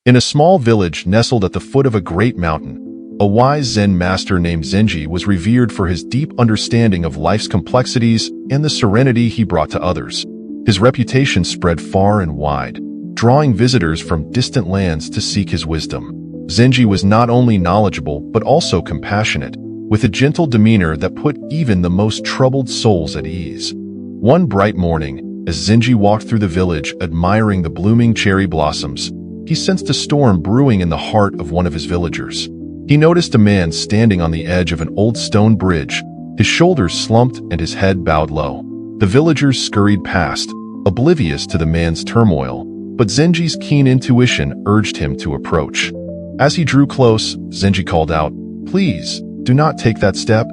In a small village nestled at the foot of a great mountain, a wise Zen master named Zenji was revered for his deep understanding of life's complexities and the serenity he brought to others. His reputation spread far and wide, drawing visitors from distant lands to seek his wisdom. Zenji was not only knowledgeable but also compassionate, with a gentle demeanor that put even the most troubled souls at ease. One bright morning, as Zenji walked through the village admiring the blooming cherry blossoms, he sensed a storm brewing in the heart of one of his villagers. He noticed a man standing on the edge of an old stone bridge, his shoulders slumped and his head bowed low. The villagers scurried past, oblivious to the man's turmoil, but Zenji's keen intuition urged him to approach. As he drew close, Zenji called out, "Please, do not take that step."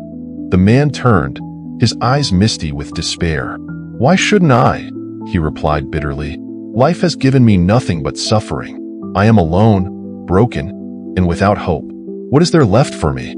The man turned, his eyes misty with despair. "Why shouldn't I?" he replied bitterly. "Life has given me nothing but suffering. I am alone, broken, and without hope. What is there left for me?"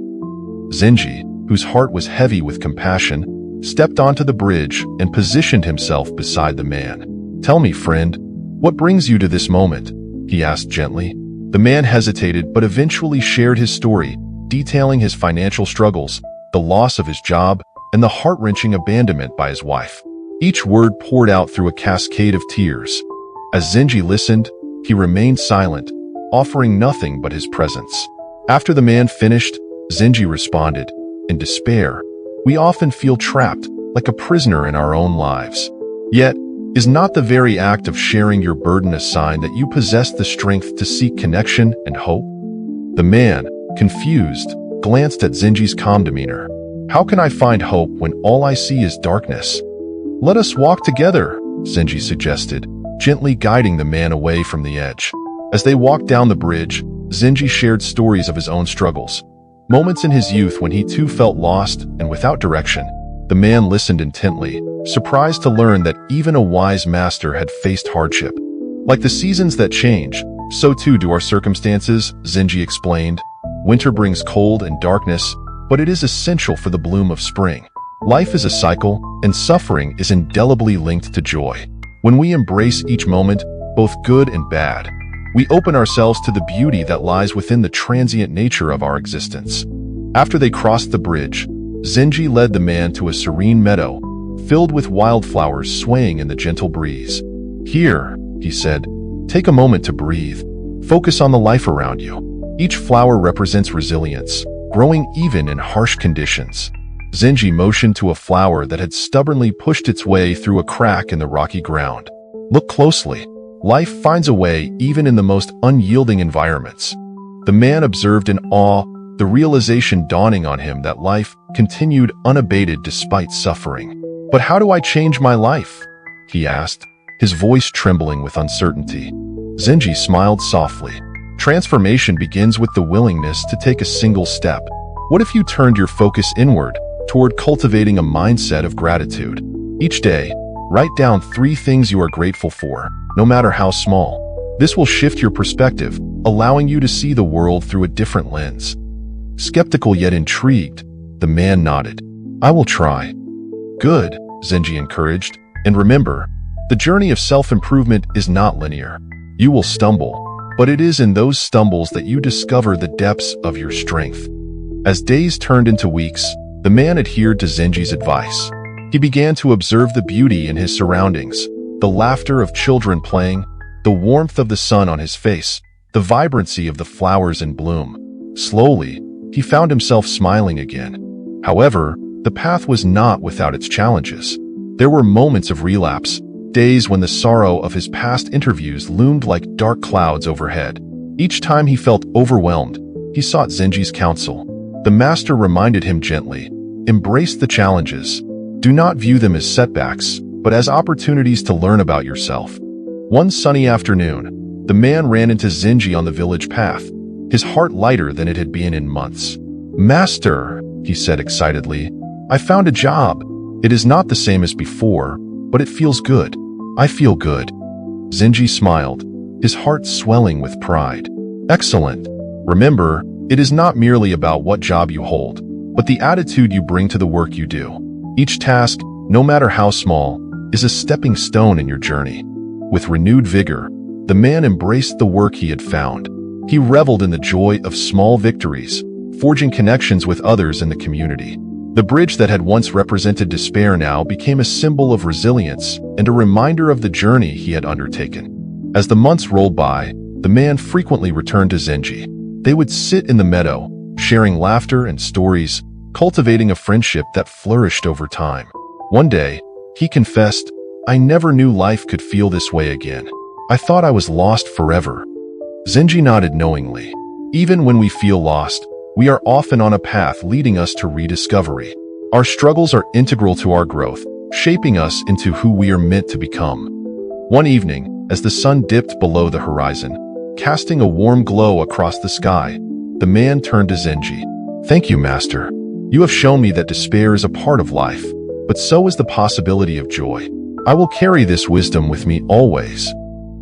Zenji, whose heart was heavy with compassion, stepped onto the bridge and positioned himself beside the man. "Tell me, friend, what brings you to this moment?" he asked gently. The man hesitated but eventually shared his story, detailing his financial struggles, the loss of his job, and the heart-wrenching abandonment by his wife. Each word poured out through a cascade of tears. As Zenji listened, he remained silent, offering nothing but his presence. After the man finished, Zenji responded, "In despair, we often feel trapped, like a prisoner in our own lives. Yet, is not the very act of sharing your burden a sign that you possess the strength to seek connection and hope?" The man, confused, glanced at Zenji's calm demeanor. "How can I find hope when all I see is darkness?" "Let us walk together," Zenji suggested, gently guiding the man away from the edge. As they walked down the bridge, Zenji shared stories of his own struggles, moments in his youth when he too felt lost and without direction. The man listened intently, surprised to learn that even a wise master had faced hardship. "Like the seasons that change, so too do our circumstances," Zenji explained. "Winter brings cold and darkness, but it is essential for the bloom of spring. Life is a cycle, and suffering is indelibly linked to joy. When we embrace each moment, both good and bad, we open ourselves to the beauty that lies within the transient nature of our existence." After they crossed the bridge, Zenji led the man to a serene meadow, filled with wildflowers swaying in the gentle breeze. "Here," he said, "take a moment to breathe. Focus on the life around you. Each flower represents resilience, growing even in harsh conditions." Zenji motioned to a flower that had stubbornly pushed its way through a crack in the rocky ground. "Look closely. Life finds a way even in the most unyielding environments." The man observed in awe, the realization dawning on him that life continued unabated despite suffering. "But how do I change my life?" he asked, his voice trembling with uncertainty. Zenji smiled softly. "Transformation begins with the willingness to take a single step. What if you turned your focus inward, toward cultivating a mindset of gratitude? Each day, write down 3 things you are grateful for, no matter how small. This will shift your perspective, allowing you to see the world through a different lens." Skeptical yet intrigued, the man nodded. "I will try." "Good," Zenji encouraged. "And remember, the journey of self-improvement is not linear. You will stumble, but it is in those stumbles that you discover the depths of your strength." As days turned into weeks, the man adhered to Zenji's advice. He began to observe the beauty in his surroundings, the laughter of children playing, the warmth of the sun on his face, the vibrancy of the flowers in bloom. Slowly, he found himself smiling again. However, the path was not without its challenges. There were moments of relapse, days when the sorrow of his past interviews loomed like dark clouds overhead. Each time he felt overwhelmed, he sought Zenji's counsel. The master reminded him gently, "Embrace the challenges. Do not view them as setbacks, but as opportunities to learn about yourself." One sunny afternoon, the man ran into Zenji on the village path, his heart lighter than it had been in months. "Master," he said excitedly, "I found a job. It is not the same as before, but it feels good. I feel good." Zenji smiled, his heart swelling with pride. "Excellent. Remember, it is not merely about what job you hold, but the attitude you bring to the work you do. Each task, no matter how small, is a stepping stone in your journey." With renewed vigor, the man embraced the work he had found. He reveled in the joy of small victories, forging connections with others in the community. The bridge that had once represented despair now became a symbol of resilience and a reminder of the journey he had undertaken. As the months rolled by, the man frequently returned to Zenji. They would sit in the meadow, sharing laughter and stories, cultivating a friendship that flourished over time. One day, he confessed, "I never knew life could feel this way again. I thought I was lost forever." Zenji nodded knowingly. Even when we feel lost, we are often on a path leading us to rediscovery. Our struggles are integral to our growth, shaping us into who we are meant to become. One evening, as the sun dipped below the horizon, casting a warm glow across the sky, the man turned to Zenji. "Thank you, Master. You have shown me that despair is a part of life, but so is the possibility of joy. I will carry this wisdom with me always."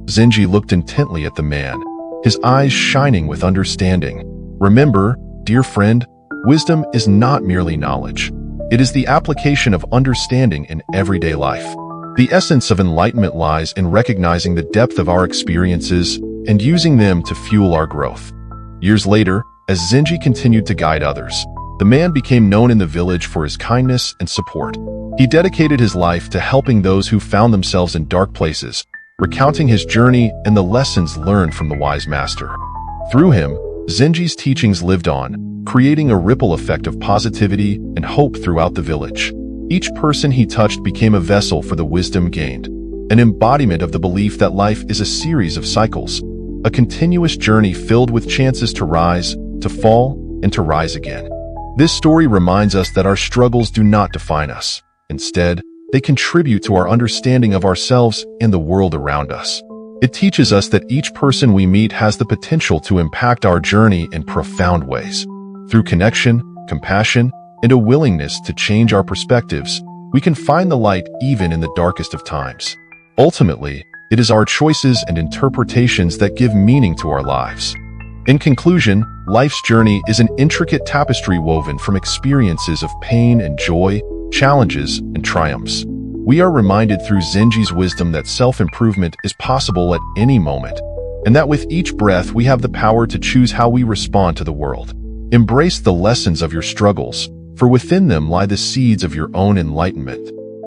Zenji looked intently at the man, his eyes shining with understanding. "Remember, dear friend, wisdom is not merely knowledge. It is the application of understanding in everyday life. The essence of enlightenment lies in recognizing the depth of our experiences and using them to fuel our growth." Years later, as Zenji continued to guide others, the man became known in the village for his kindness and support. He dedicated his life to helping those who found themselves in dark places, recounting his journey and the lessons learned from the wise master. Through him, Zenji's teachings lived on, creating a ripple effect of positivity and hope throughout the village. Each person he touched became a vessel for the wisdom gained, an embodiment of the belief that life is a series of cycles, a continuous journey filled with chances to rise, to fall, and to rise again. This story reminds us that our struggles do not define us. Instead, they contribute to our understanding of ourselves and the world around us. It teaches us that each person we meet has the potential to impact our journey in profound ways. Through connection, compassion, and a willingness to change our perspectives, we can find the light even in the darkest of times. Ultimately, it is our choices and interpretations that give meaning to our lives. In conclusion, life's journey is an intricate tapestry woven from experiences of pain and joy, challenges and triumphs. We are reminded through Zenji's wisdom that self-improvement is possible at any moment, and that with each breath we have the power to choose how we respond to the world. Embrace the lessons of your struggles, for within them lie the seeds of your own enlightenment.